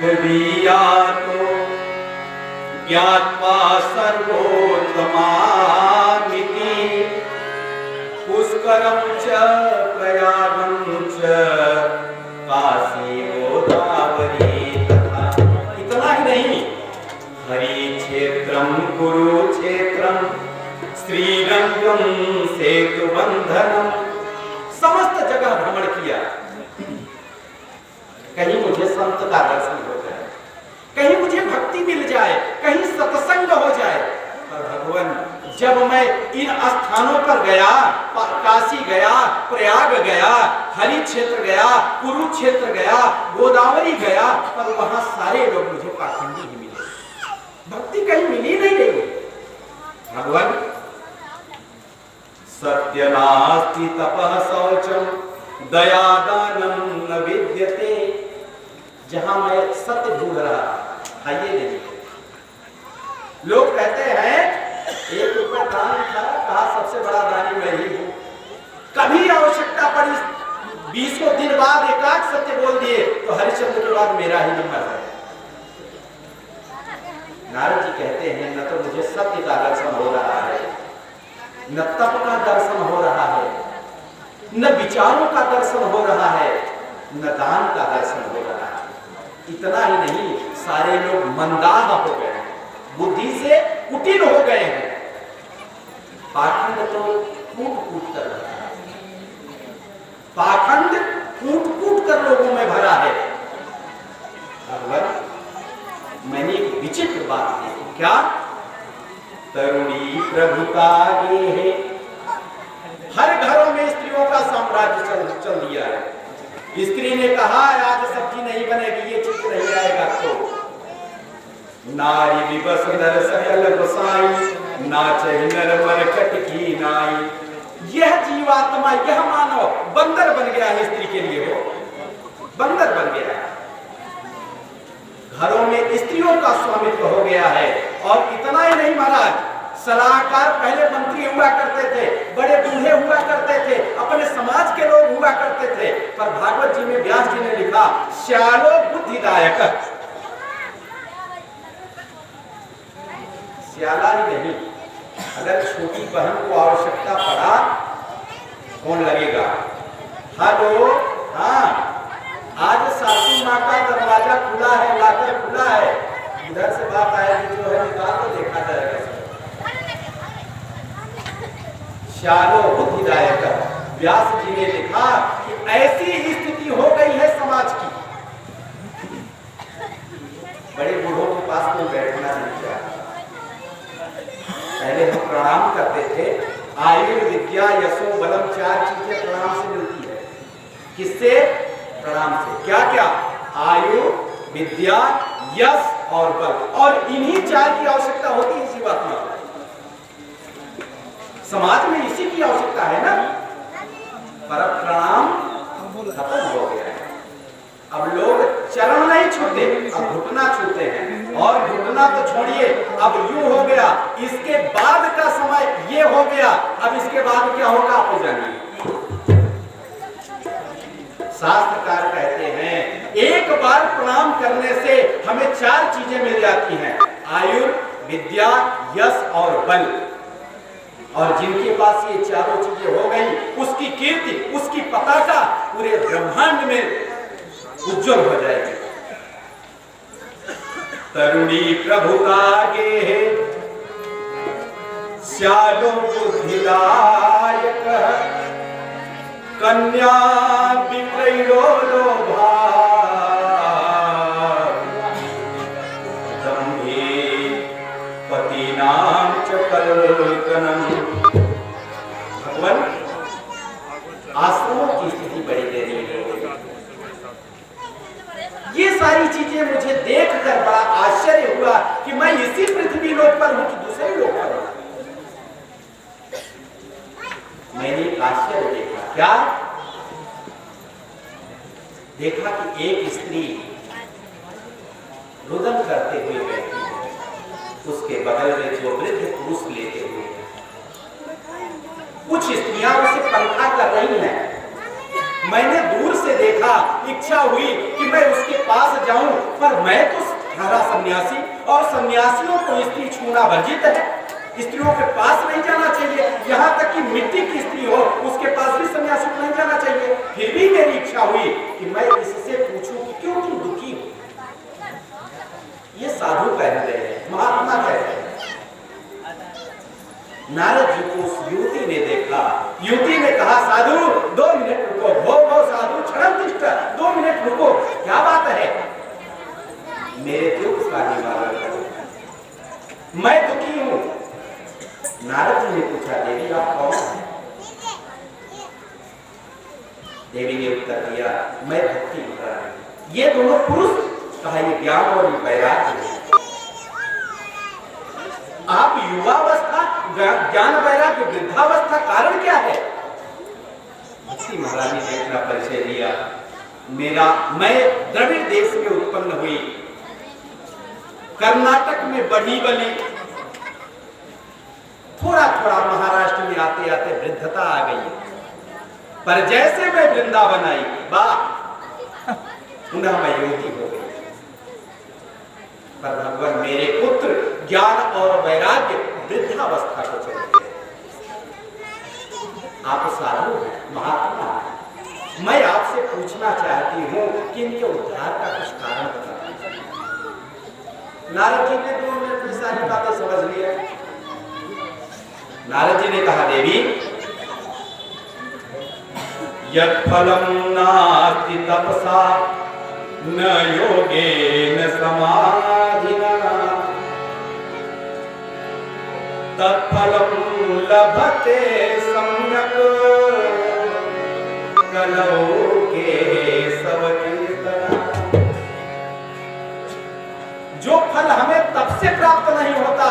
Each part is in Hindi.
पृथिवीयातो ज्ञात्वा सर्वोत्तमामिति पुष्करं च प्रयागं च काशी गोदावरी तथा। इतना ही नहीं, हरि क्षेत्रम कुरुक्षेत्रम श्रीरंगम सेतुबंधनम, समस्त जगह भ्रमण किया। कहीं मुझे संत का दर्शन हो जाए, कहीं मुझे भक्ति मिल जाए, कहीं सत्संग हो जाए। पर भगवान, जब मैं इन स्थानों पर गया, काशी गया, प्रयाग गया, हरि क्षेत्र गया, कुरुक्षेत्र गया, गोदावरी गया, पर वहां सारे लोग मुझे पाखंडी ही मिले, भक्ति कहीं मिली नहीं रही। भगवान, सत्य नास्ति तपः शौचम दयादानम न विद्यते। जहां मैं सत्य ढूंढ रहा था ये नहीं। लोग कहते हैं 1 रुपया दान था, कहा सबसे बड़ा दानी मैं ही हूं। कभी आवश्यकता पड़ी 20 दिन बाद एकाध सत्य बोल दिए तो हरिश्चंद्र के बाद मेरा ही नंबर है। नारद जी कहते हैं, न तो मुझे सत्य का दर्शन हो रहा है, न तप का दर्शन हो रहा है, न विचारों का दर्शन हो रहा है, न दान का दर्शन हो रहा है। इतना ही नहीं, सारे लोग मंदाह हो गए हैं, बुद्धि से कुटिल हो गए हैं। पाखंड तो कूट कूट कर रहा है, पाखंड कूट कूट कर लोगों में भरा है। भगवान, मैंने एक विचित्र बात देखी। क्या? तरुणी प्रभुता गे है, हर घरों में स्त्रियों का साम्राज्य चल दिया है। स्त्री ने कहा आज सब्जी नहीं बनेगी, ये चित नहीं आएगा तो नारी विवश नर सकल गोसाई, नाचहि नर मरकट की नाई। यह जीवात्मा, यह मानव बंदर बन गया है स्त्री के लिए, वो बंदर बन गया है। घरों में स्त्रियों का स्वामित्व हो गया है। और इतना ही नहीं महाराज, सलाहकार पहले मंत्री हुआ करते थे, बड़े बूढ़े हुआ करते थे, अपने समाज के लोग हुआ करते थे। पर भागवत जी में व्यास जी ने लिखा, श्यालो बुद्धिदायक। श्याला ही नहीं, अगर छोटी बहन को आवश्यकता पड़ा कौन लगेगा? हेलो, हाँ, आज सासू माँ का दरवाजा खुला है, लाकर खुला है, इधर से बात आएगी जो है निकाल तो देखा जाएगा। श्यालो बुद्धिदायक। व्यास जी ने लिखा कि ऐसी स्थिति हो गई है समाज की, बड़े बूढ़ों के पास कोई बैठना नहीं चाहता। पहले हम प्रणाम करते थे, आयुर्विद्या यशो बलम, 4 चीजें प्रणाम से मिलती है। किससे? प्रणाम से। क्या क्या? आयु, विद्या, यश और बल। और इन्हीं 4 की आवश्यकता होती है जीवात्मा को। समाज में इसी की आवश्यकता है ना। पर अब प्रणाम खत्म हो गया है। अब लोग चरण नहीं छूते, अब घुटना छूते हैं। और घुटना तो छोड़िए, अब यूं हो गया, इसके बाद का समय ये हो गया। अब इसके बाद क्या होगा आप जानिए। शास्त्रकार कहते हैं, एक बार प्रणाम करने से हमें 4 चीजें मिल जाती हैं, आयु, विद्या, यश और बल। और जिनके पास ये चारों चीजें हो गई, उसकी कीर्ति, उसकी पताका पूरे ब्रह्मांड में उज्जवल हो जाएगी। तरुणी प्रभुता गे है, श्यालो बुद्धिदायक, कन्या विक्रयो लोभा, दम्भे पतिनाम च कल्कनम। भगवान, आश्रमों की स्थिति बड़ी दयनीय है। ये सारी चीजें मुझे देखकर बड़ा आश्चर्य हुआ कि मैं इसी पृथ्वी लोक पर हूं कि दूसरे लोक पर हूं। मैंने आश्चर्य देखा। क्या देखा? कि एक स्त्री रुदन करते हुए बैठी है, उसके बगल में जो वृद्ध पुरुष लेते हुए, कुछ स्त्रियां उसे पंखा कर रही हैं। मैंने दूर से देखा, इच्छा हुई कि मैं उसके पास जाऊं, पर मैं तो ठहरा सन्यासी और सन्यासियों को स्त्री छूना वर्जित है। स्त्रियों के पास नहीं जाना चाहिए, यहाँ तक कि मिट्टी की स्त्री हो उसके पास भी सन्यासी को नहीं जाना चाहिए। फिर भी मेरी इच्छा हुई कि मैं इससे पूछूं कि क्यों तुम दुखी हो। ये साधु कह रहे हैं, महात्मा कह रहे हैं। नारद जी को उस युवती ने देखा, युवती ने कहा साधु 2 मिनट रुको। भो साधु क्षण तिष्ठ, 2 मिनट रुको, क्या बात है? मेरे दुख का निवारण करो, मैं दुखी हूं। नारद जी ने पूछा देवी आप कौन हैं? देवी ने उत्तर दिया मैं भक्ति महारानी। ये दोनों पुरुष, कहा ये ज्ञान और वैराग्य है। आप युवावस्था, ज्ञान वैराग्य, वृद्धावस्था, कारण क्या है? भक्ति महारानी ने अपना परिचय दिया। मैं द्रविड़ देश में उत्पन्न हुई, कर्नाटक में बढ़ी बली, थोड़ा थोड़ा महाराष्ट्र में आते आते वृद्धता आ गई, पर जैसे मैं वृंदावन आई पुनः मैं योगी हो गई। पर भगवान मेरे पुत्र ज्ञान और वैराग्य वृद्धावस्था को चले गए। आप साधु हैं, महात्मा हैं, मैं आपसे पूछना चाहती हूं कि इनके उद्धार का कुछ कारण बताइए। नारद जी ने 2 मिनट में सारी बातें समझ लिया। नारद जी ने कहा देवी यत् फलम नास्ति तपसा न योगेन समाधिना तत्फलम लभते सम्यक कलौ केशव कीर्तना। जो फल हमें तप से प्राप्त नहीं होता,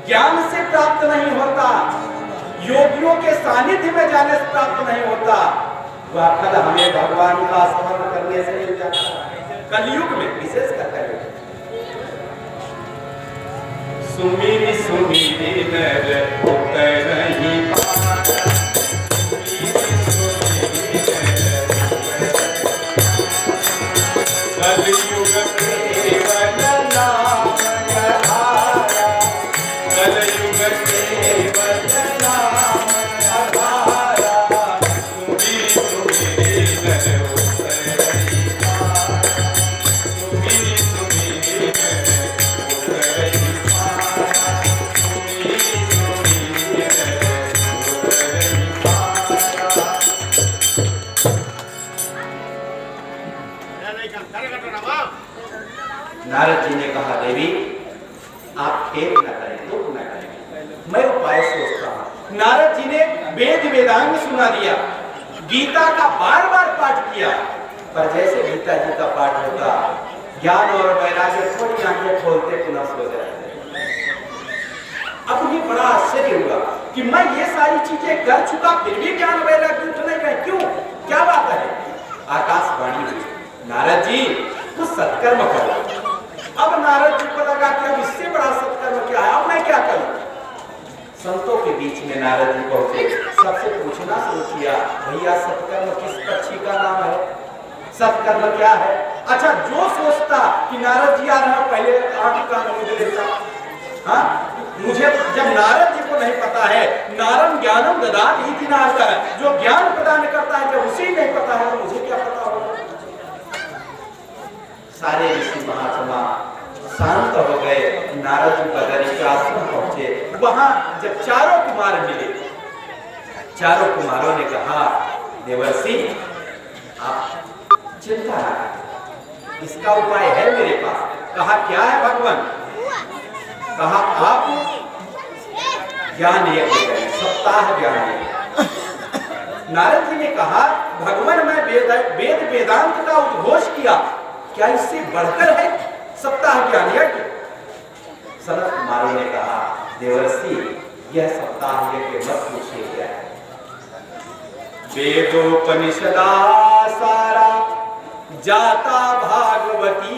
ज्ञान से प्राप्त नहीं होता, योगियों के सानिध्य में जाने से प्राप्त नहीं होता, वह फल हमें भगवान का स्मरण करने से मिल जाता है। कलयुग में विशेष कर कलयुग सुमिरि सुमिरि नर उतर नहीं पाता, कलयुग केवल नाम आधारा, कलयुग केवल नाम आधारा, सुमिरि सुमिरि नर उतर नहीं पाता, सुमिरि सुमिरि नर उतर नहीं पाता, सुमिरि सुमिरि नर उतर नहीं पाता। नारद जी ने कहा देवी आप खेद न करें, दुख न करें, मैं उपाय सोचता हूं। नारद जी ने वेद वेदांग सुना दिया, गीता का बार बार पाठ किया, पर जैसे गीता जी का पाठ होता ज्ञान और वैराग्य थोड़ी आंखें खोलते पुनः सो जाते। अब उन्हें बड़ा आश्चर्य हुआ कि मैं ये सारी चीजें कर चुका फिर भी ज्ञान वैराग्य उठने का क्यों, क्या बात है? आकाशवाणी हुई नारद जी कुछ सत्कर्म करो। अब नारद जी को लगा कि अब इससे बड़ा सत्कर्म क्या है, अब मैं क्या करूं? संतों के बीच में नारद जी पहुंचे, सबसे पूछना शुरू किया भैया सत्कर्म किस पक्षी का नाम है, सत्कर्म क्या है? अच्छा जो सोचता कि नारद जी आ रहे हैं पहले आंख का मुझे लेता, हाँ मुझे जब नारद जी को नहीं पता है, नारद ज्ञानम ददात इति नारद, जो ज्ञान प्रदान करता है जब उसे नहीं पता है तो मुझे क्या पता होगा? सारे ऋषि महात्मा शांत हो गए। नारद जी बदरी के आश्रम पहुंचे, वहां जब चारों कुमार मिले, चारों कुमारों ने कहा देवर्षि आप चिंता न करें, इसका उपाय है मेरे पास। कहा क्या है भगवान? कहा आप ज्ञान यज्ञ करें, सप्ताह ज्ञान यज्ञ। नारद जी ने कहा भगवान मैं वेद वेदांत का उद्घोष किया, क्या इससे बढ़कर है सप्ताह ज्ञान यज्ञ? सनत कुमारों ने कहा देवर्षि यह सप्ताह यज्ञ मत पूछिए क्या है, वेदोपनिषदा सारा जाता भागवती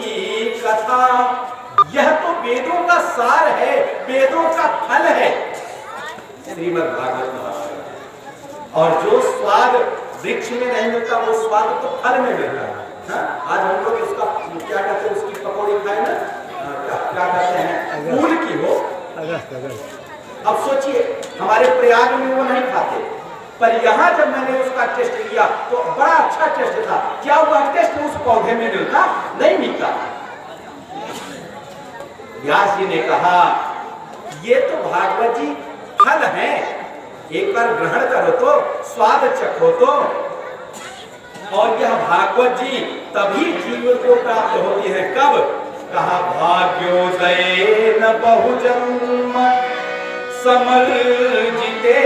कथा, यह तो वेदों का सार है, वेदों का फल है श्रीमद् भागवत महापुराण। और जो स्वाद वृक्ष में नहीं मिलता वो स्वाद तो फल में मिलता है। आज हम लोग उसका क्या कहते हैं, उसकी पकौड़ी खाए ना, क्या कहते हैं, फूल की हो। अब सोचिए हमारे प्रयाग में वो नहीं खाते, पर यहाँ जब मैंने उसका टेस्ट किया तो बड़ा अच्छा टेस्ट था। क्या वह टेस्ट उस पौधे में मिलता? नहीं मिलता। व्यास जी ने कहा ये तो भागवत जी फल है, एक बार ग्रहण करो तो, स्वाद चखो तो। और यह भागवत जी तभी जीवन को प्राप्त होती है। कब? कहा भाग्योदय न बहुजन्म समर्जिते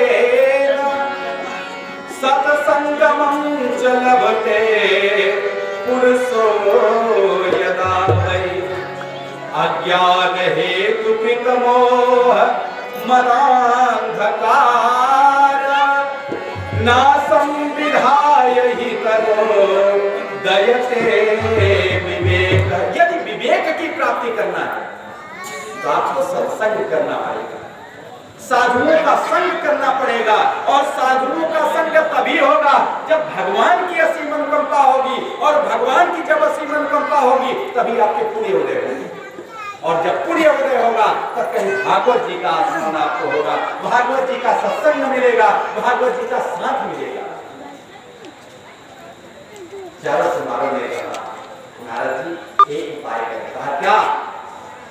सत्संगमं च लभते पुरुषो यदा वै अज्ञान हेतु कृतमोह मदान्धकार ना संविधाय हि करो दयते विवेक। यदि विवेक की प्राप्ति करना है तो आपको सत्संग करना पड़ेगा, साधुओं का संग करना पड़ेगा। और साधुओं का संग तभी होगा जब भगवान की असीम अनुकंपा होगी, और भगवान की जब असीम अनुकंपा होगी तभी आपके पुण्य उदय होंगे। और जब पुण्य उदय होगा तब कहीं भागवत जी का आस्मरण आपको होगा, भागवत जी का सत्संग मिलेगा, भागवत जी का साथ मिलेगा। चारों समारोह ने कहा नारद जी एक उपाय करें। कहा क्या?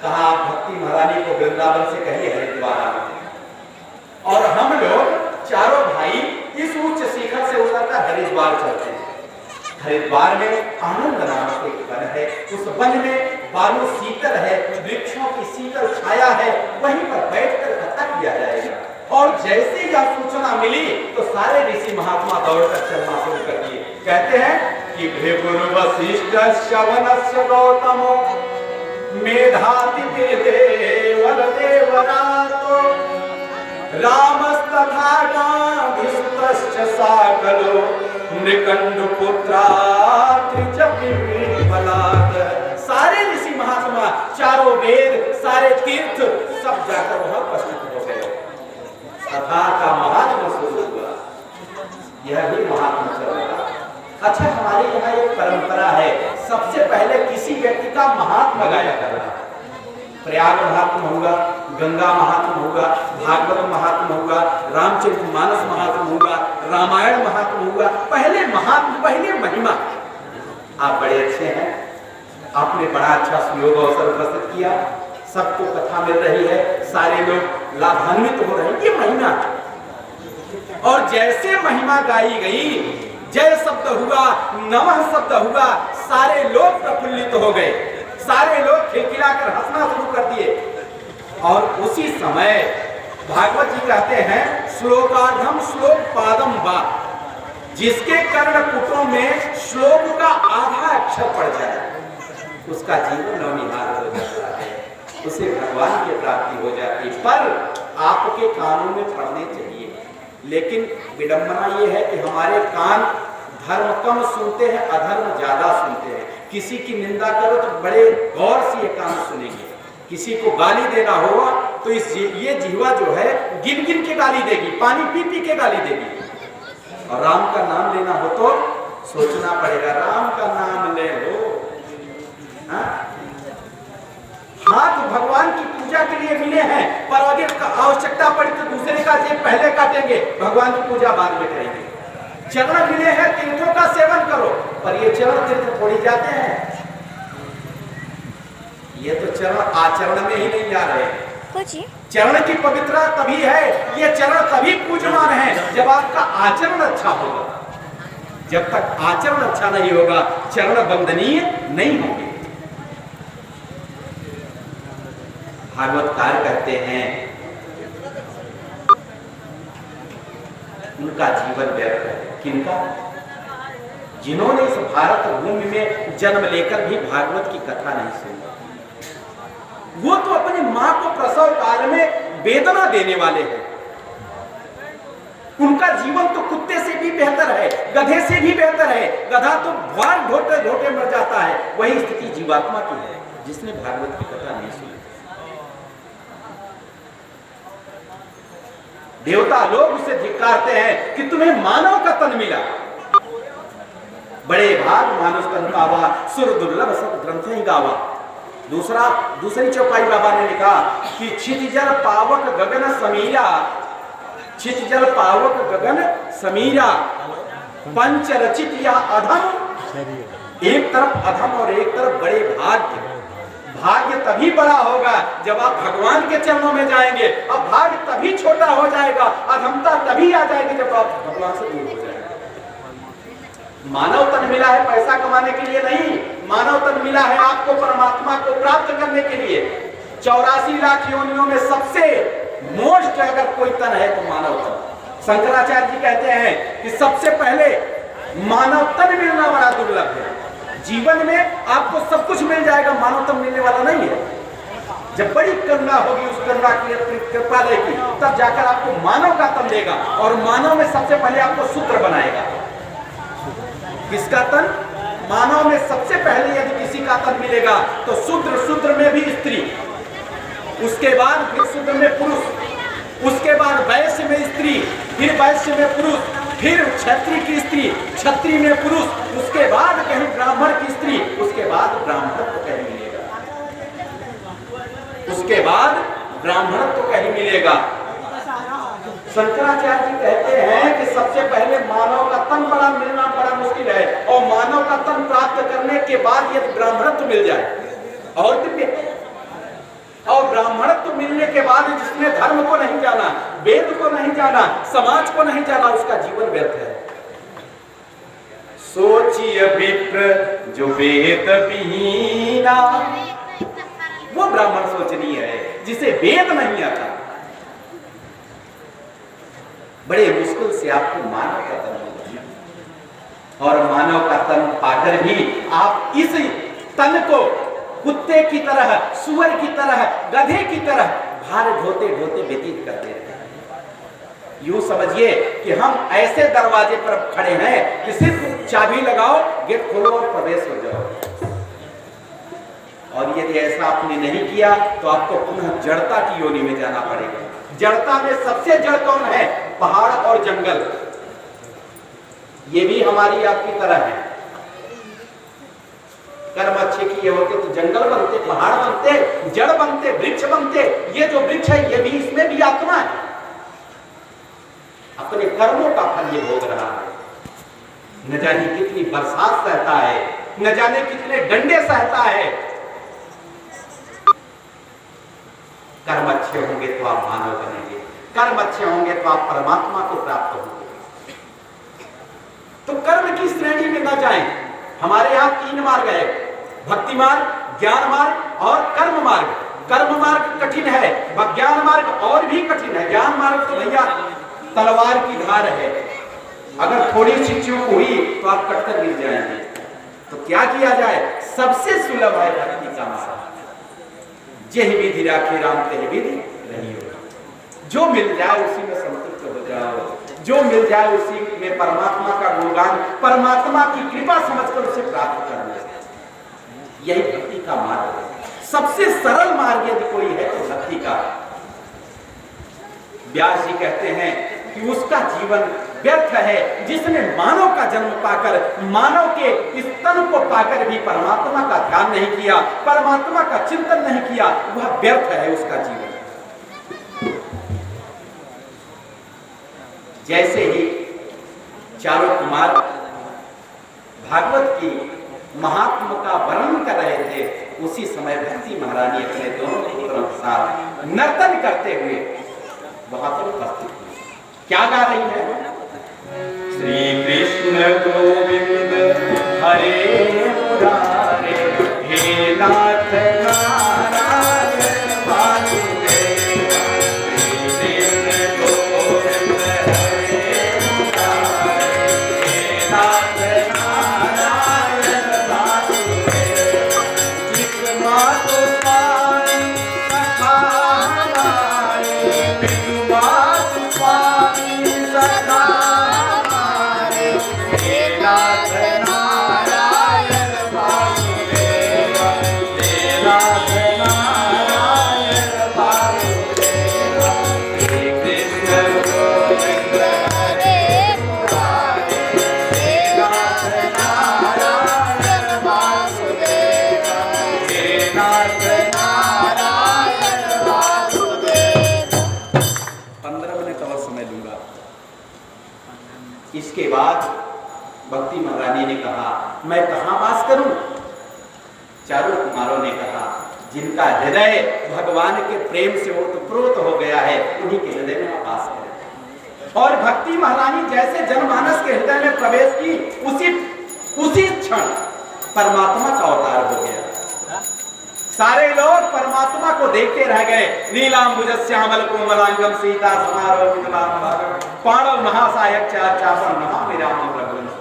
कहा आप भक्ति महारानी को वृंदावन से कहिए हरिद्वार आने, और हम लोग चारों भाई इस उच्च शिखर से उतरकर हरिद्वार चलते हैं। हरिद्वार में आनंद नामक एक वन है, उस वन में बालू शीतल है, वृक्षों की शीतल छाया है, वहीं पर बैठकर कथा किया जाएगा। और जैसे यह सूचना मिली तो सारे ऋषि महात्मा दौड़कर चलना शुरू कर दिए। कहते हैं कि भृगुर वशिष्ठ श्रवणस्य गौतमो मेधातिथि देवल देवरातो रामस्तथा गांधीस्तश्च साकलो सारे ऋषि महात्मा, चारों वेद, सारे तीर्थ सब जाकर वहां उपस्थित हो गए। कथा का महात्मा शुरू हुआ, यह भी महात्मा चल रहा। अच्छा, हमारे यहाँ एक परंपरा है, सबसे पहले किसी व्यक्ति का महात्मा गाया करना। प्रयाग महात्मा होगा, गंगा महात्मा होगा, भागवत महात्मा होगा, रामचरितमानस महात्मा होगा, रामायण महात्मा होगा। पहले महात्मा, पहले महिमा। आप बड़े अच्छे हैं, आपने बड़ा अच्छा सुयोग अवसर उपस्थित किया, सबको कथा मिल रही है, सारे लोग लाभान्वित हो रहे हैं, ये महिमा है। और जैसे महिमा गाई गई, जय शब्द हुआ, नमः शब्द हुआ, सारे लोग प्रफुल्लित हो गए, सारे लोग खिलखिलाकर हंसना शुरू कर दिए। और उसी समय भागवत जी कहते हैं श्लोकार्धम श्लोक पादम वा, जिसके कर्णपुटों में श्लोक का आधा अक्षर पड़ जाए उसका जीवन नवनिहाल हो जाता है, उसे भगवान की प्राप्ति हो जाती है। पर आपके कानों में पढ़ने चाहिए, लेकिन विडंबना ये है कि हमारे कान धर्म कम सुनते हैं, अधर्म ज्यादा सुनते हैं। किसी की निंदा करो तो बड़े गौर से ये कान सुनेंगे, किसी को गाली देना होगा तो ये जिह्वा जो है गिन गिन के गाली देगी, पानी पी पी के गाली देगी। और राम का नाम लेना हो तो सोचना पड़ेगा, राम का नाम ले लो। हाथ भगवान की पूजा के लिए मिले हैं, पर अगर आवश्यकता पड़ी तो दूसरे का जेब पहले काटेंगे, भगवान की पूजा बाद में करेंगे। चरण मिले हैं, तीर्थों का सेवन करो, पर ये चरण तीर्थ थोड़ी जाते हैं, ये तो चरण आचरण में ही नहीं जा रहे। चरण की पवित्रता तभी है, ये चरण तभी पूजमान है जब आपका आचरण अच्छा होगा। जब तक आचरण अच्छा नहीं होगा, चरण वंदनीय नहीं होंगे। भागवतकार कहते हैं उनका जीवन व्यर्थ है। किनका? जिन्होंने इस भारत भूमि में जन्म लेकर भी भागवत की कथा नहीं सुनी। वो तो अपनी मां को प्रसव काल में वेदना देने वाले हैं। उनका जीवन तो कुत्ते से भी बेहतर है, गधे से भी बेहतर है। गधा तो द्वार ढोते ढोते मर जाता है। वही स्थिति जीवात्मा की है जिसने भागवत की कथा नहीं सुनी। देवता लोग उसे धिक्कारते हैं कि तुम्हें मानव का तन मिला, बड़े भाग मानुष तन पावा, सुर दुर्लभ सब ग्रंथ ही गावा। दूसरी चौपाई बाबा ने लिखा कि क्षितिजल पावक गगन समीरा, क्षितिजल पावक गगन समीरा, पंच रचित या अधम, एक तरफ अधम और एक तरफ बड़े भाग्य। भाग्य तभी बड़ा होगा जब आप भगवान के चरणों में जाएंगे, अब भाग्य तभी छोटा हो जाएगा, अधमता तभी आ जाएगी जब आप भगवान से दूर हो जाएंगे। मानव तन मिला है पैसा कमाने के लिए नहीं, मानव तन मिला है आपको परमात्मा को प्राप्त करने के लिए। 84 लाख योनियों में सबसे मोस्ट अगर कोई तन है तो मानव तन। शंकराचार्य जी कहते हैं कि सबसे पहले मानव तन मिलना बड़ा दुर्लभ है। जीवन में आपको सब कुछ मिल जाएगा, मानव तन मिलने वाला नहीं है। जब बड़ी करुणा होगी उस करुणा की कृपा लेगी, तब जाकर आपको मानव का तन देगा, और मानव में सबसे पहले आपको शूद्र बनाएगा। किसका तन? मानव में सबसे पहले यदि किसी का तन मिलेगा तो शूद्र, शूद्र में भी स्त्री, उसके बाद फिर शूद्र में पुरुष, उसके बाद वैश्य में स्त्री, फिर वैश्य में पुरुष, फिर क्षत्रिय की स्त्री, क्षत्रिय में पुरुष, उसके बाद कहीं ब्राह्मण की स्त्री, उसके बाद ब्राह्मणत्व कहीं मिलेगा, उसके बाद ब्राह्मणत्व कहीं मिलेगा। शंकराचार्य जी कहते हैं कि सबसे पहले मानव का तन बड़ा मिलना बड़ा मुश्किल है, और मानव का तन प्राप्त करने के बाद यदि ब्राह्मणत्व मिल जाए और दिव्य, और ब्राह्मणत्व मिलने के बाद जिसने धर्म को नहीं जाना, वेद को नहीं जाना, समाज को नहीं जाना, उसका जीवन व्यर्थ है। सोचिए विप्र जो वेद विहीना, वो ब्राह्मण सोचनीय है जिसे वेद नहीं आता। बड़े मुश्किल से आपको मानव का तन मिलेगा, और मानव का तन पाकर भी आप इस तन को कुत्ते की तरह, सुअर की तरह, गधे की तरह भार ढोते ढोते व्यतीत करते हैं। यूं समझिए कि हम ऐसे दरवाजे पर खड़े हैं कि सिर्फ चाबी लगाओ, गेट खोलो और प्रवेश हो जाओ। और यदि ऐसा आपने नहीं किया तो आपको पुनः जड़ता की योनि में जाना पड़ेगा। जड़ता में सबसे जड़ कौन है? पहाड़ और जंगल। ये भी हमारी आपकी तरह है। कर्म अच्छे किए होते तो जंगल बनते, पहाड़ बनते, जड़ बनते, वृक्ष बनते। ये जो वृक्ष है ये भी, इसमें भी आत्मा है, अपने कर्मों का फल ये भोग रहा है। न जाने कितनी बरसात सहता है, न जाने कितने डंडे सहता है। कर्म अच्छे होंगे तो आप मानव बनेंगे, कर्म अच्छे होंगे तो आप परमात्मा को प्राप्त होंगे। तो कर्म की श्रेणी में न जाएं। हमारे यहाँ 3 मार्ग है, भक्ति मार्ग, ज्ञान मार्ग और कर्म मार्ग। कर्म मार्ग कठिन है, ज्ञान मार्ग और भी कठिन है। ज्ञान मार्ग तो भैया तलवार की धार है, अगर थोड़ी सी चूक हुई तो आप कटकर गिर जाएंगे। तो क्या किया जाए? सबसे सुलभ है भक्ति का मार्ग। जेहि विधि राखे राम तेहि विधि रहियो। जो मिल जाए उसी में संतुष्ट हो जाओ, जो मिल जाए उसी में परमात्मा का गुणगान, परमात्मा की कृपा समझकर उसे प्राप्त करना। यही भक्ति का मार्ग है। सबसे सरल मार्ग यदि कोई है तो भक्ति का। व्यास जी कहते हैं कि उसका जीवन व्यर्थ है जिसने मानव का जन्म पाकर, मानव के इस तन को पाकर भी परमात्मा का ध्यान नहीं किया, परमात्मा का चिंतन नहीं किया, वह व्यर्थ है उसका जीवन। जैसे ही चारों कुमार भागवत की महात्मा का वर्णन कर रहे थे, उसी समय भक्ति महारानी अपने दोनों पुत्रों के साथ नर्तन करते हुए वहां पर उपस्थित हुई। क्या गा रही है? श्री कृष्ण गोविंद हरे मुरारे, हे नाथ नारायण वासुदेव। श्री कृष्ण गोविंद हरे मुरारे, हे नाथ नारायण वासुदेव। जिस मातु स्वामी सखा हमारे, पितु मातु स्वामी सखा हमारे, हे नाथ नारायण वासुदेव। 15 मिनट और समय लूंगा। इसके बाद भक्ति महारानी ने कहा, मैं कहाँ वास करूं? चारों कुमारों ने कहा, जिनका हृदय भगवान के प्रेम से ओतप्रोत हो गया है, उन्हीं के हृदय में वास करें। और भक्ति महारानी जैसे जनमानस के हृदय में प्रवेश की, उसी क्षण परमात्मा का अवतार हो गया। सारे लोग परमात्मा को देखते रह गए। नीलांबुज श्यामल कोमलांगम सीता समारोह पाणव महासायक चापन महाविराम रघुवंश।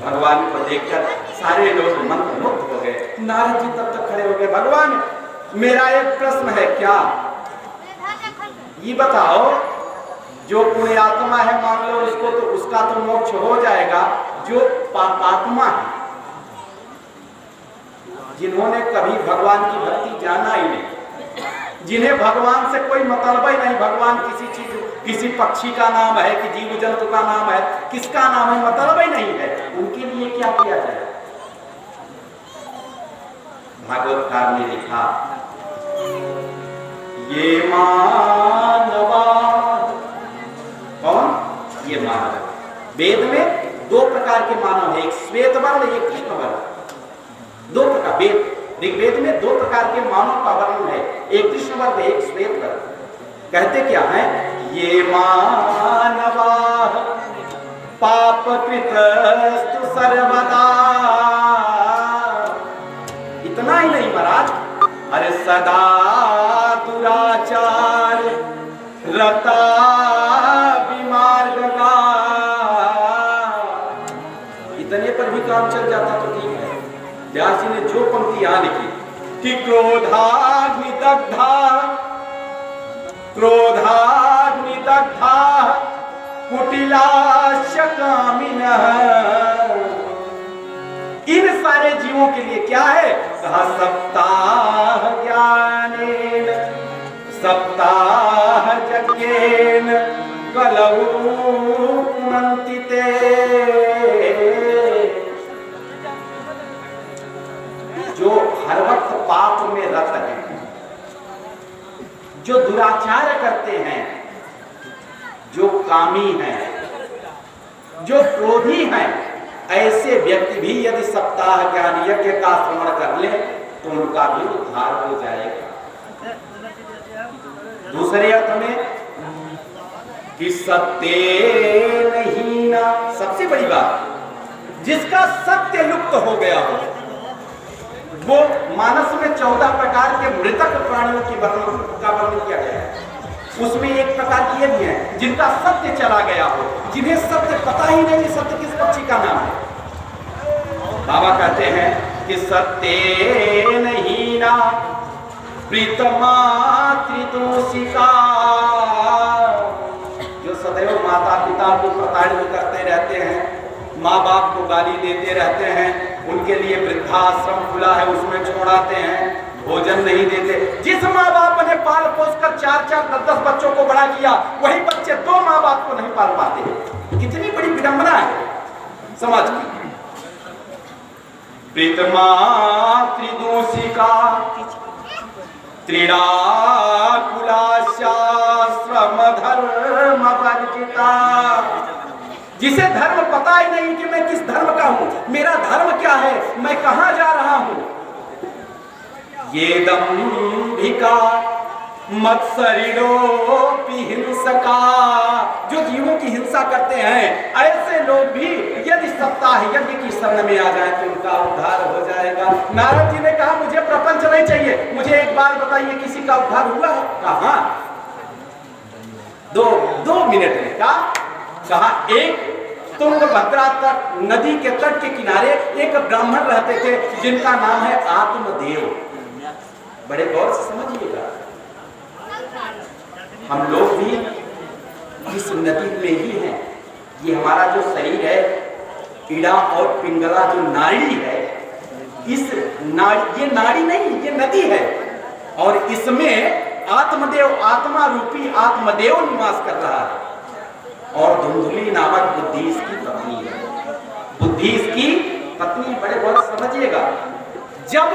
भगवान को देखकर सारे लोग मंत्रमुग्ध हो गए। नारद जी तब तक खड़े हो गए। भगवान, मेरा एक प्रश्न है, क्या ये बताओ, जो पुण्य आत्मा है मान लो उसको, तो उसका तो मोक्ष हो जाएगा। जो पापात्मा है, जिन्होंने कभी भगवान की भक्ति जाना ही नहीं, जिन्हें भगवान से कोई मतलब ही नहीं, भगवान किसी चीज, किसी पक्षी का नाम है कि जीव जंतु का नाम है, किसका नाम है, मतलब ही नहीं है, उनके लिए क्या किया जाए? भागवतकार ने लिखा, ये मानवा, कौन? ये मानव। वेद में दो प्रकार के मानव है, एक श्वेत वर्ण, एक कृष्ण वर्ण। दो प्रकार, ऋग्वेद में दो प्रकार के मानव का वर्णन है, एक कृष्ण वर्ण, एक श्वेत वर्ण। कहते क्या है? ये मानवा पाप कृतस्तु सर्वदा। इतना ही नहीं महाराज, अरे सदा दुराचार रता विमार्गगा। इतने पर भी काम चल जाता तो ठीक है। व्यास जी ने जो पंक्ति यहां लिखी कि क्रोधाग्निदग्धा कुटिलास्य कामिनः, इन सारे जीवों के लिए क्या है? सप्ताह ज्ञानेन सप्ताह यज्ञेन कलौ पुनन्ति ते। जो हर वक्त पाप में रत हैं, जो दुराचार करते हैं, जो कामी हैं, जो क्रोधी हैं, ऐसे व्यक्ति भी यदि सप्ताह ज्ञान यज्ञ का श्रवण कर ले तो उनका भी उद्धार हो जाएगा। दूसरे अर्थ में कि सत्य नहीं ना, सबसे बड़ी बात, जिसका सत्य लुप्त हो गया हो, वो मानस में 14 प्रकार के मृतक प्राणियों की वर्णन किया गया है। उसमें एक प्रकार की ये भी है जिनका सत्य चला गया हो, जिन्हें सत्य पता ही नहीं सत्य किस पक्षी का नाम है। बाबा कहते हैं कि सत्य नहीं ना प्रीतमा त्रिदोषिका, जो सदैव माता पिता को प्रताड़ित करते रहते हैं, माँ बाप को गाली देते रहते हैं, उनके लिए वृद्धाश्रम खुला है उसमें छोड़ाते हैं, भोजन नहीं देते। जिस माँ बाप ने पाल पोस कर 4-4, 10-10 बच्चों को बड़ा किया, वही बच्चे 2 माँ बाप को नहीं पाल पाते। कितनी बड़ी विडंबना है समाज की। प्रीतमा त्रिदोषिका त्रिडाकुलाश्रम धर्म वर्जिता, जिसे धर्म पता ही नहीं कि मैं किस धर्म का हूं, मेरा धर्म क्या है, मैं कहां जा रहा हूं। ये दंभिका मत्सरिणोपि हिंसका, जो जीवों की हिंसा करते हैं, ऐसे लोग भी यदि सप्ताह यज्ञ की शरण में आ जाए तो उनका उद्धार हो जाएगा। नारद जी ने कहा मुझे प्रपंच नहीं चाहिए, मुझे एक बार बताइए किसी का उद्धार हुआ है? कहा 2 मिनट में कहा एक तुंगभद्रा तट नदी के तट के किनारे एक ब्राह्मण रहते थे जिनका नाम है आत्मदेव। बड़े गौर से समझिएगा, हम लोग भी इस नदी में ही हैं। ये हमारा जो शरीर है, कीड़ा और पिंगला जो नाड़ी है, इस नाड़ी, ये नाड़ी नहीं, ये नदी है, और इसमें आत्मदेव, आत्मा रूपी आत्मदेव निवास कर रहा है, और धुंधुली नामक बुद्धि इसकी पत्नी है। बुद्धि इसकी पत्नी। बड़े बहुत समझिएगा, जब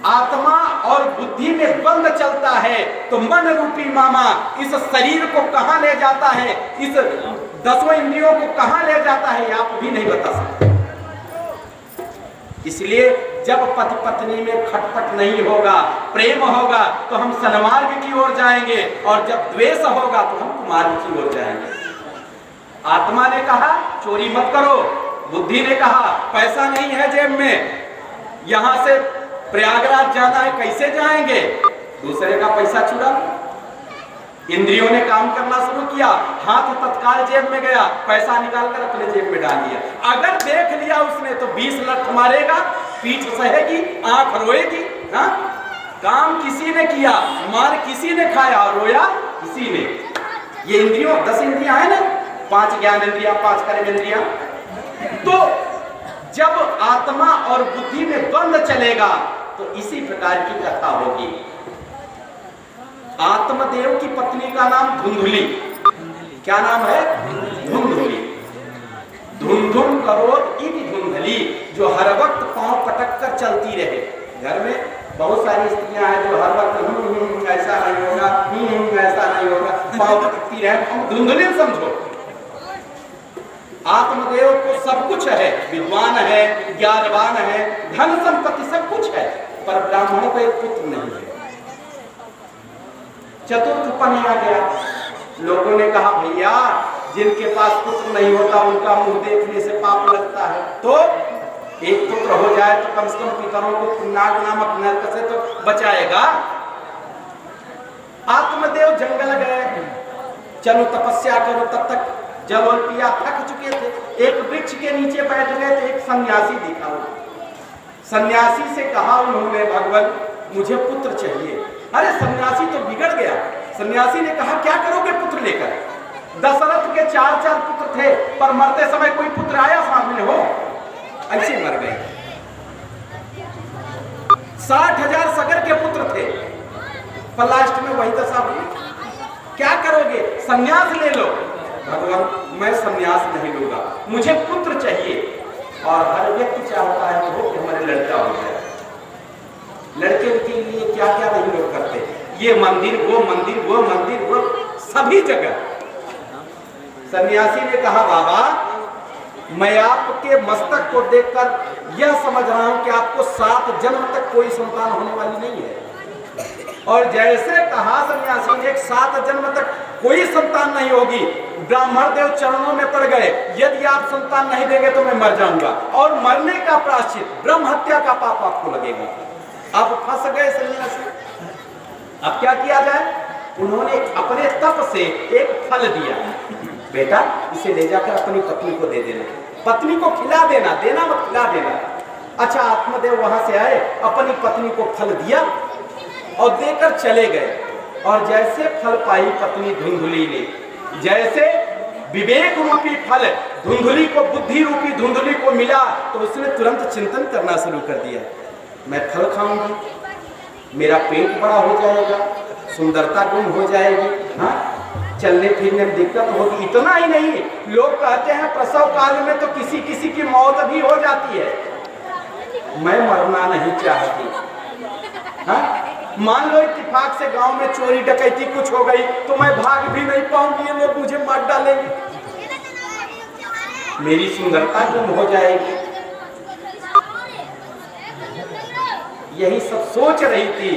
आत्मा और बुद्धि में द्वंद चलता है तो मन रूपी मामा इस शरीर को कहां ले जाता है, इस 10 इंद्रियों को कहां ले जाता है, आप भी नहीं बता सकते। इसलिए जब पति पत्नी में खटपट नहीं होगा, प्रेम होगा, तो हम सन्मार्ग की ओर जाएंगे, और जब द्वेष होगा तो हम कुमार्ग की ओर जाएंगे। आत्मा ने कहा चोरी मत करो, बुद्धि ने कहा पैसा नहीं है जेब में, यहां से प्रयागराज जाना है, कैसे जाएंगे, दूसरे का पैसा चुरा। इंद्रियों ने काम करना शुरू किया, हाथ तत्काल जेब में गया, पैसा निकालकर अपने जेब में डाल दिया। अगर देख लिया उसने तो 20 लठ मारेगा, पीठ सहेगी, आंख रोएगी। हाँ, काम किसी ने किया, मार किसी ने खाया, रोया किसी ने। ये इंद्रियों 10 इंद्रियां है ना, 5 ज्ञान इंद्रियां, 5 कर्म इंद्रियां। तो जब आत्मा और बुद्धि में द्वंद चलेगा तो इसी प्रकार की कथा होगी। आत्मदेव की पत्नी का नाम धुंधुली। क्या नाम है? धुंधुली। धुंधुम करोत इति धुंधली, जो हर वक्त पांव पटक कर चलती रहे। घर में बहुत सारी स्त्रियां हैं जो हर वक्त ऐसा नहीं होगा, ऐसा नहीं होगा, पांव पटकती रहे, हम धुंधुली समझो। आत्मदेव को सब कुछ है, विद्वान है, ज्ञानवान है, धन संपत्ति सब कुछ है, पर ब्राह्मण को एक पुत्र नहीं है। चतुर्थ पने आ गया, लोगों ने कहा भैया जिनके पास पुत्र नहीं होता उनका मुंह देखने से पाप लगता है, तो एक पुत्र हो जाए तो कम से कम पितरों को नाग नामक नरक से तो बचाएगा। आत्मदेव जंगल गए, चलो तपस्या करो, तब तक जल और पिया थक चुके थे। एक वृक्ष के नीचे बैठ गए तो एक सन्यासी दिखा। सन्यासी से कहा उन्होंने भगवान मुझे पुत्र चाहिए। अरे सन्यासी तो बिगड़ गया। सन्यासी ने कहा क्या करोगे पुत्र लेकर? दशरथ के 4 पुत्र थे, पर मरते समय कोई पुत्र आया सामने हो, ऐसे मर गए। 60,000 सगर के पुत्र थे, पर लास्ट में वही दशा हुई। क्या करोगे? सन्यास ले लो। भगवान मैं सन्यास नहीं लूंगा, मुझे पुत्र चाहिए। और हर व्यक्ति चाहता है कि हमारे लड़का हो जाए। लड़के के लिए क्या क्या नहीं लोग करते, ये मंदिर वो मंदिर, वो मंदिर वो, सभी जगह। सन्यासी ने कहा बाबा मैं आपके मस्तक को देखकर यह समझ रहा हूं कि आपको 7 जन्म तक कोई संतान होने वाली नहीं है। और जैसे कहा सन्यासी ने 7 जन्म तक कोई संतान नहीं होगी, ब्राह्मण देव चरणों में पड़ गए, यदि आप संतान नहीं देंगे तो मैं मर जाऊंगा, और मरने का प्रायश्चित ब्रह्म हत्या का पाप आपको लगेगा। अब फंस गए सन्यासी। अब क्या किया जाए? उन्होंने अपने तप से एक फल दिया, बेटा इसे ले जाकर अपनी पत्नी को दे देना, पत्नी को खिला देना, देना मत खिला देना। अच्छा, आत्मदेव वहां से आए, अपनी पत्नी को फल दिया और देकर चले गए। और जैसे फल पाई पत्नी धुंधुली ने, जैसे विवेक रूपी फल धुंधुली को, बुद्धि रूपी धुंधुली को मिला, तो उसने तुरंत चिंतन करना शुरू कर दिया, मैं फल खाऊंगी, मेरा पेट बड़ा हो जाएगा, सुंदरता गुम हो जाएगी, हाँ चलने फिरने में दिक्कत होगी। इतना ही नहीं, लोग कहते हैं प्रसव काल में तो किसी किसी की मौत भी हो जाती है, मैं मरना नहीं चाहती। हाँ, मान लो इत्तेफाक से गांव में चोरी डकैती कुछ हो गई तो मैं भाग भी नहीं पाऊंगी, ये लोग मुझे मार डालेंगे, मेरी सुंदरता गुम हो जाएगी। यही सब सोच रही थी,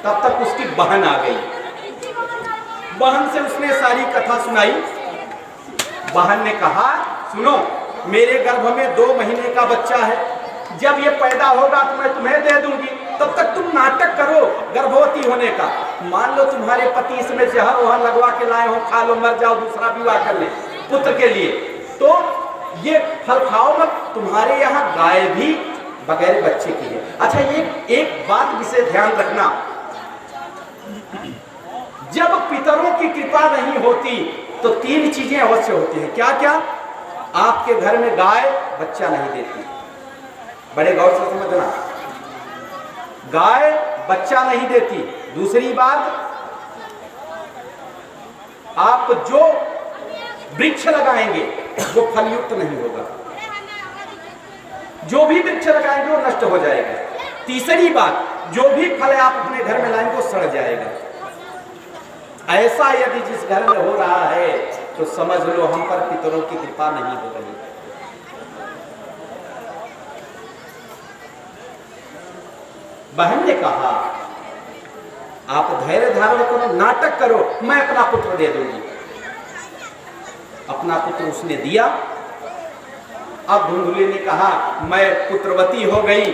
तब तक उसकी बहन आ गई। बहन से उसने सारी कथा सुनाई। बहन ने कहा सुनो, मेरे गर्भ में 2 महीने का बच्चा है, जब ये पैदा होगा तो मैं तुम्हें दे दूंगी, तब तक तुम नाटक करो गर्भवती होने का। मान लो तुम्हारे पति इसमें जहर वहर लगवा के लाए हो, खा लो मर जाओ, दूसरा विवाह कर ले पुत्र के लिए, तो ये फल खाओ मत। तुम्हारे यहाँ गाय भी बगैर बच्चे की है। अच्छा, ये एक बात विशेष ध्यान रखना, जब पितरों की कृपा नहीं होती तो 3 चीजें अवश्य होती हैं। क्या क्या? आपके घर में गाय बच्चा नहीं देती, बड़े गौर से समझना, गाय बच्चा नहीं देती। दूसरी बात, आप जो वृक्ष लगाएंगे वो फलयुक्त नहीं होगा, जो भी वृक्ष लगाएंगे वो नष्ट हो जाएगा। तीसरी बात, जो भी फल आप अपने घर में लाएंगे वो सड़ जाएगा। ऐसा यदि जिस घर में हो रहा है तो समझ लो हम पर पितरों की कृपा नहीं हो रही। बहन ने कहा आप धैर्य धारण करो, नाटक करो, मैं अपना पुत्र दे दूंगी। अपना पुत्र उसने दिया। अब धुंधुली ने कहा मैं पुत्रवती हो गई,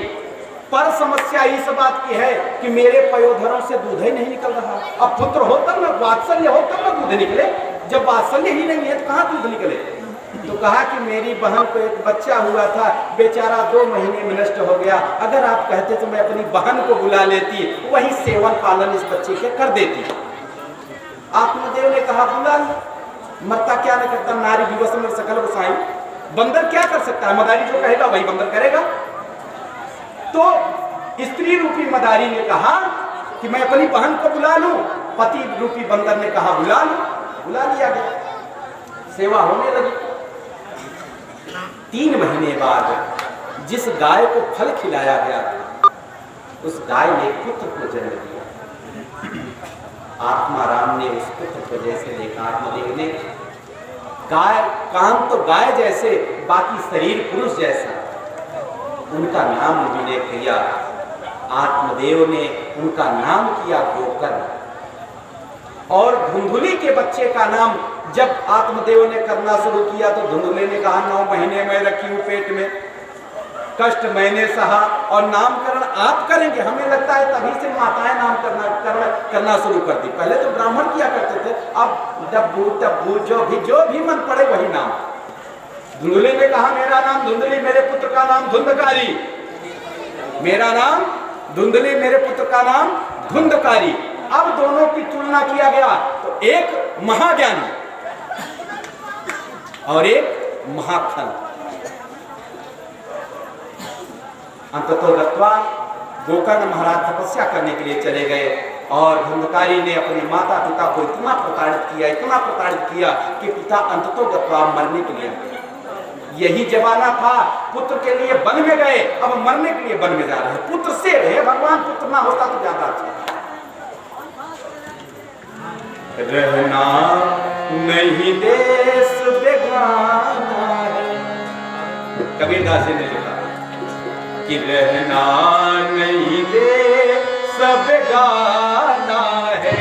पर समस्या इस बात की है कि मेरे पयोधरों से दूध ही नहीं निकल रहा। अब पुत्र हो तब ना, वात्सल्य हो तब ना दूध निकले, जब वात्सल्य ही नहीं है तो कहां दूध निकले। तो कहा कि मेरी बहन को एक बच्चा हुआ था, बेचारा 2 महीने में नष्ट हो गया। अगर आप कहते तो मैं अपनी बहन को बुला लेती, वही सेवन पालन इस बच्चे के कर देती। आत्मदेव ने कहा बुला लो, मरता क्या नहीं करता, नारी दिवस में सकल गोसाई। बंदर क्या कर सकता है, मदारी जो कहेगा वही बंदर करेगा। तो स्त्री रूपी मदारी ने कहा कि मैं अपनी बहन को बुला लूं। पति रूपी बंदर ने कहा बुला लो। बुला लिया गया, सेवा होने लगी। 3 महीने बाद जिस गाय को फल खिलाया गया उस गाय ने पुत्र को जन्म दिया। आत्मा राम ने उस पुत्र को जैसे देखा, आत्मदेव ने, गाय काम तो गाय जैसे, बाकी शरीर पुरुष जैसा, उनका नाम उन्होंने किया। आत्मदेव ने उनका नाम किया गोकर्ण। और धुंधुली के बच्चे का नाम जब आत्मदेव ने करना शुरू किया तो धुंधुली ने कहा 9 महीने मैं रखी हूं पेट में, कष्ट मैंने सहा और नामकरण आप करेंगे। हमें लगता है तभी से माताएं नाम करना शुरू कर दी। पहले तो ब्राह्मण किया करते थे, अब डब्बू टब्बू जो भी मन पड़े वही नाम। धुंधुली ने कहा मेरा नाम धुंधुली, मेरे पुत्र का नाम धुंधकारी। मेरा नाम धुंधुली, मेरे पुत्र का नाम धुंधकारी। अब दोनों की तुलना किया गया तो एक महाज्ञानी और एक महाखन। अंततोगत्वा गोकर्ण महाराज तपस्या करने के लिए चले गए और धुंधकारी ने अपने माता पिता को इतना प्रताड़ित किया कि पिता अंततोगत्वा मरने के लिए गए। यही जमाना था, पुत्र के लिए वन में गए, अब मरने के लिए वन में जा रहे हैं। पुत्र से रहे, भगवान पुत्र ना होता तो ज्यादा अच्छा। रहना नहीं देश बेगाना है, कबीरदास जी ने लिखा कि रहना नहीं देश बेगाना है,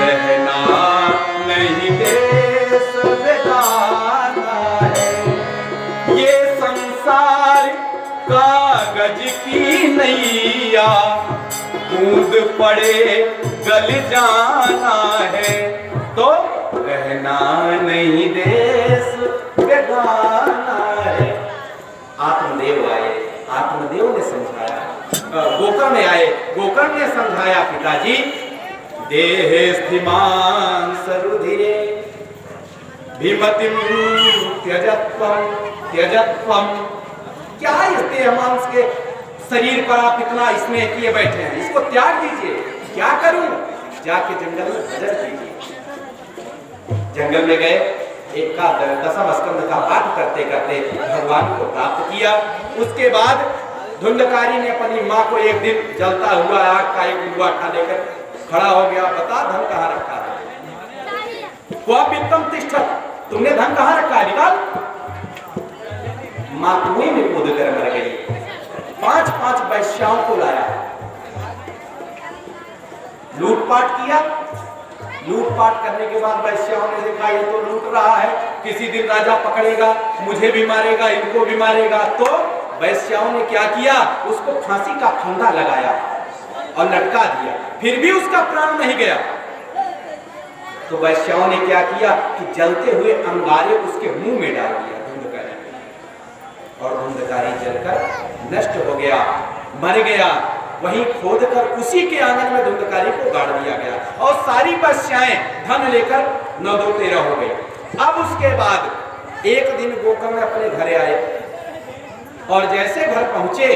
रहना नहीं देश बेगाना है। ये संसार कागज की नैया, बूंद पड़े गल जाना है, तो रहना नहीं देश बेगाना है। आत्मदेव आए, आत्मदेव ने समझाया, गोकर्ण आए, गोकर्ण ने समझाया पिताजी देह स्थिमान सरुधिरे भीमतिम त्यजत्वम त्यजत्वम। क्या इस देह मांस के शरीर पर आप इतना स्नेह किए बैठे हैं, इसको त्याग दीजिए। क्या करूं? जाके जंगल में भजन कीजिए। जंगल में गए, एक का 10वां स्कंद का पाठ करते करते भगवान को प्राप्त किया। उसके बाद धुंधकारी ने अपनी माँ को एक दिन जलता हुआ आग का एक गुरुआ उठा लेकर खड़ा हो गया। बता धन कहाँ रखा है? वह वित्तम तिष्ठत, तुमने धन कहाँ रखा है, निकाल। माँ कुएं में कूद कर मर गई। 5-5 वैश्याओं को लाया, लूटपाट किया। लूटपाट करने के बाद वैश्याओं ने देखा ये तो लूट रहा है, किसी दिन राजा पकड़ेगा, मुझे भी मारेगा, इनको भी मारेगा। तो वैश्याओं ने क्या किया, उसको फांसी का फंदा लगाया और लटका दिया, फिर भी उसका प्राण नहीं गया। तो वैश्याओं ने क्या किया कि जलते हुए अंगारे उसके मुंह में डाल दिया धुंधकारी, और धुंधकारी जलकर नष्ट हो गया, मर गया। वहीं खोदकर उसी के आंगन में धुंधकारी को गाड़ दिया गया और सारी वैश्याएं धन लेकर 9-2-13 हो गई। अब उसके बाद एक दिन गोकर्ण अपने घर आए और जैसे घर पहुंचे,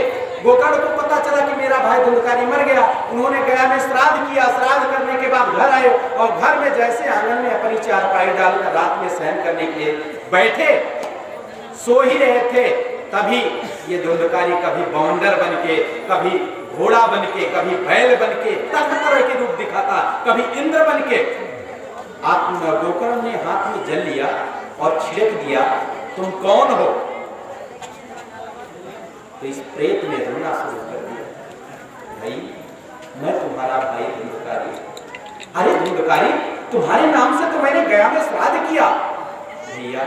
गोकर्ण को पता चला कि मेरा भाई धुंधकारी मर गया। उन्होंने गया में श्राद्ध किया। श्राद्ध करने के बाद घर आए और घर में जैसे आंगन में अपनी चारपाई डालकर रात में शयन करने के लिए बैठे, सो ही रहे थे, तभी ये धुंधकारी कभी बवंडर बन के, कभी घोड़ा बन के, कभी बैल बन के, तरह तरह के रूप दिखाता, कभी इंद्र बन के। गोकर्ण ने हाथ में जल लिया और छिड़क दिया, तुम कौन हो? तो इस प्रेत ने रोना शुरू कर दिया, भाई मैं तुम्हारा भाई धुंधकारी। अरे धुंधकारी, तुम्हारे नाम से तो मैंने गया में श्राद्ध किया। भैया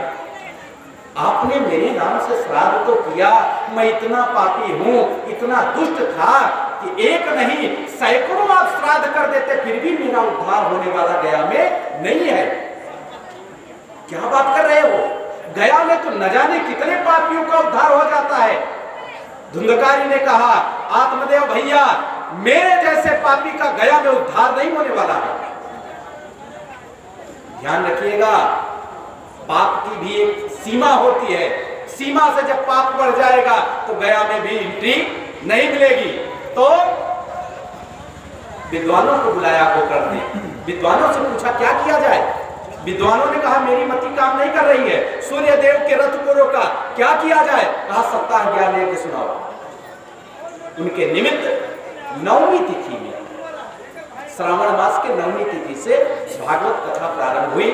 आपने मेरे नाम से श्राद्ध तो किया, मैं इतना पापी हूं, इतना दुष्ट था कि एक नहीं सैकड़ों आप श्राद्ध कर देते, फिर भी मेरा उद्धार होने वाला गया में नहीं है। क्या बात कर रहे हो? गया में तो न जाने कितने पापियों का उद्धार हो जाता है। धुंधकारी ने कहा, आत्मदेव भैया, मेरे जैसे पापी का गया में उद्धार नहीं होने वाला है। ध्यान रखिएगा, पाप की भी एक सीमा होती है। सीमा से जब पाप बढ़ जाएगा तो गया में भी एंट्री नहीं मिलेगी। तो विद्वानों को बुलाया गोकर्ण ने, विद्वानों से पूछा क्या किया जाए। विद्वानों ने कहा मेरी मति काम नहीं कर रही है, सूर्य देव के रथ को रोका, क्या किया जाए। कहा सप्ताह ज्ञान लेके सुनाओ। उनके निमित्त नवमी तिथि में, श्रावण मास के नवमी तिथि से भागवत कथा प्रारंभ हुई।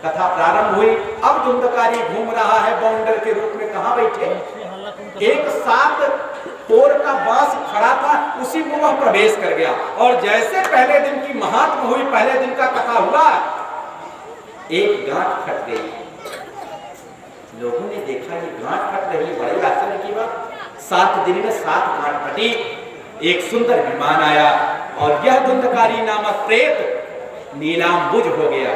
कथा प्रारंभ हुई। अब धुंधकारी घूम रहा है बाउंडर के रूप में, कहां बैठे, एक 7 पोर का बांस खड़ा था, उसी में वह प्रवेश कर गया। और जैसे पहले दिन की महात्म हुई, पहले दिन का कथा हुआ, एक गांठ फट गई। लोगों ने देखा ये गांठ फट रही, बड़ी आश्चर्य की बात। 7 दिन में 7 गांठ फटी, एक सुंदर विमान आया और यह धुंधकारी नामक प्रेत नीलांबुज हो गया।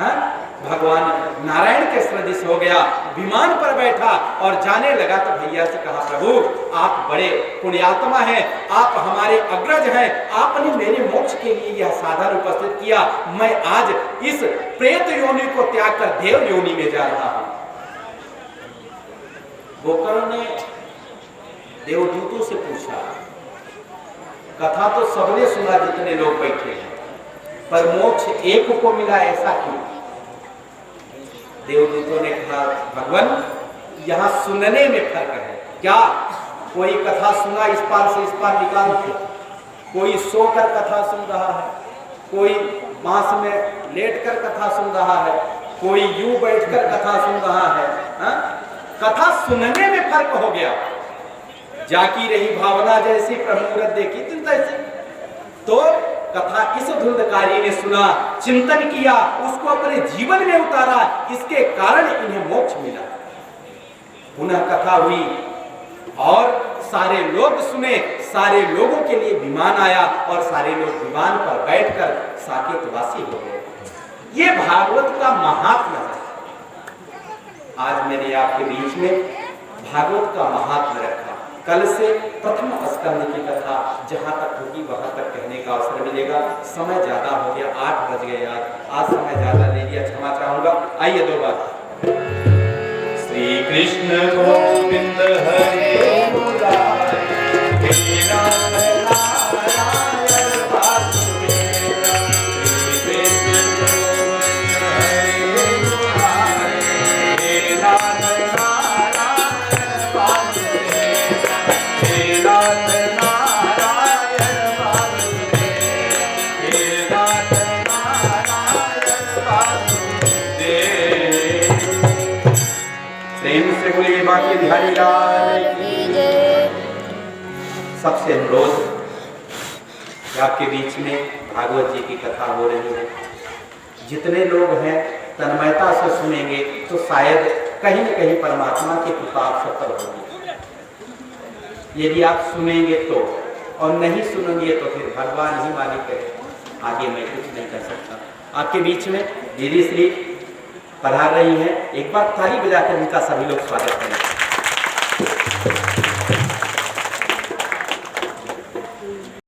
हाँ? भगवान नारायण के सदृश हो गया, विमान पर बैठा और जाने लगा। तो भैया से कहा, प्रभु आप बड़े पुण्यात्मा हैं, आप हमारे अग्रज हैं, आपने मेरे मोक्ष के लिए यह साधन उपस्थित किया। मैं आज इस प्रेत योनि को त्याग कर देव योनि में जा रहा हूं। गोकर्ण ने देवदूतों से पूछा, कथा तो सबने सुना जितने लोग बैठे हैं, पर मोक्ष एक को मिला, ऐसा क्यों? देवदूतों ने कहा, भगवान यहाँ सुनने में फर्क है। क्या? कोई कथा सुना इस पार से इस पार निकाल के, कोई सोकर कथा सुन रहा है, कोई बांस में लेटकर कथा सुन रहा है, कोई यूं बैठकर कथा सुन रहा है। हा? कथा सुनने में फर्क हो गया। जाकी रही भावना जैसी, प्रमुरत देखी तुम तैसी। तो कथा इस धुंधकारी ने सुना, चिंतन किया, उसको अपने जीवन में उतारा, इसके कारण इन्हें मोक्ष मिला। पुनः कथा हुई और सारे लोग सुने, सारे लोगों के लिए विमान आया और सारे लोग विमान पर बैठकर साकेतवासी हो गए। ये भागवत का महात्म्य है। आज मैंने आपके बीच में भागवत का महात्म्य रखा। कल से प्रथम स्कंद की कथा जहां तक होगी वहां तक कहने का अवसर मिलेगा। समय ज्यादा हो गया, 8 बज गए। आज समय ज्यादा ले लिया, क्षमा चाहूंगा। आइए 2 बार। श्री कृष्ण गोविंद हरे मुरारी, सबसे अनुरोध आपके बीच में भागवत जी की कथा हो रही है। जितने लोग हैं तन्मयता से सुनेंगे तो शायद कहीं न कहीं परमात्मा की कृपा आप सब पर होगी। यदि आप सुनेंगे तो, और नहीं सुनेंगे तो फिर भगवान ही मालिक है, आगे मैं कुछ नहीं कर सकता। आपके बीच में दीदी श्री पधार रही हैं, एक बार ताली बजाकर उनका सभी लोग स्वागत करें।